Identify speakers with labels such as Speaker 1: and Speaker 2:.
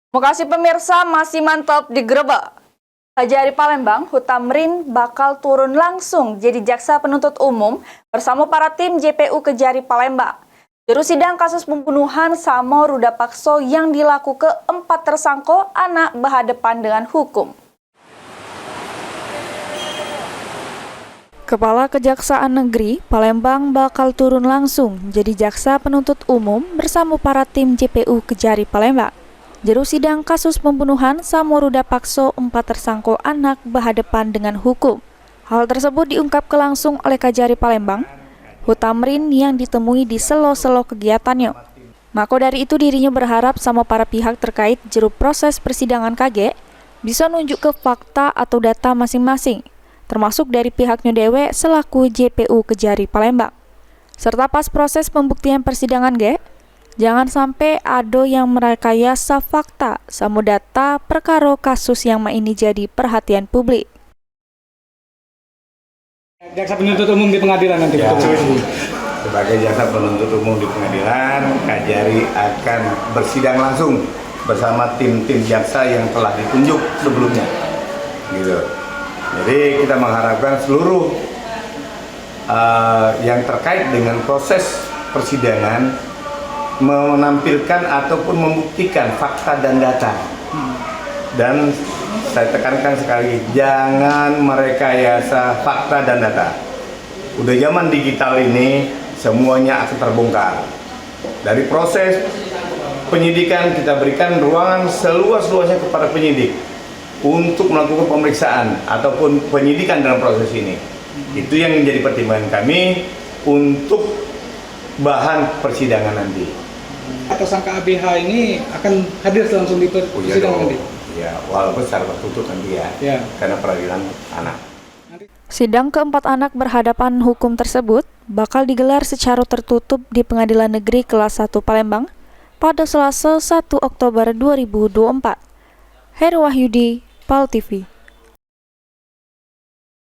Speaker 1: Makasih pemirsa, masih mantap di Grebek. Kajari Palembang, Hutamrin bakal turun langsung jadi jaksa penuntut umum bersama para tim JPU Kejari Palembang. Juru sidang kasus pembunuhan Samo Ruda Pakso yang dilaku keempat tersangka anak berhadapan dengan hukum. Kepala Kejaksaan Negeri Palembang bakal turun langsung jadi jaksa penuntut umum bersama para tim JPU Kejari Palembang. Juru sidang kasus pembunuhan Samo Ruda Pakso, 4 tersangka anak berhadapan dengan hukum. Hal tersebut diungkapkan langsung oleh Kajari Palembang, Hutamrin yang ditemui di selo-selo kegiatannya. Maka dari itu dirinya berharap sama para pihak terkait juru proses persidangan KG bisa nunjuk ke fakta atau data masing-masing, termasuk dari pihaknya dewe selaku JPU Kejari Palembang. Serta pas proses pembuktian persidangan jangan sampai ada yang merekayasa fakta sama data perkara kasus yang ini jadi perhatian publik.
Speaker 2: Jaksa penuntut umum di pengadilan nanti.
Speaker 3: Ya, sebagai jaksa penuntut umum di pengadilan, Kajari akan bersidang langsung bersama tim-tim jaksa yang telah ditunjuk sebelumnya. Gitu. Jadi kita mengharapkan seluruh yang terkait dengan proses persidangan menampilkan ataupun membuktikan fakta dan data. Dan saya tekankan sekali, jangan merekayasa fakta dan data. Udah zaman digital ini, semuanya akan terbongkar. Dari proses penyidikan kita berikan ruangan seluas-luasnya kepada penyidik untuk melakukan pemeriksaan ataupun penyidikan dalam proses ini. Itu yang menjadi pertimbangan kami untuk bahan persidangan nanti.
Speaker 2: Tersangka ABH ini akan hadir langsung di persidangan nanti?
Speaker 3: Ya, walaupun secara tertutup nanti ya, karena peradilan anak.
Speaker 1: Sidang keempat anak berhadapan hukum tersebut bakal digelar secara tertutup di Pengadilan Negeri Kelas 1 Palembang pada Selasa 1 Oktober 2024. Heru Wahyudi, PAL TV.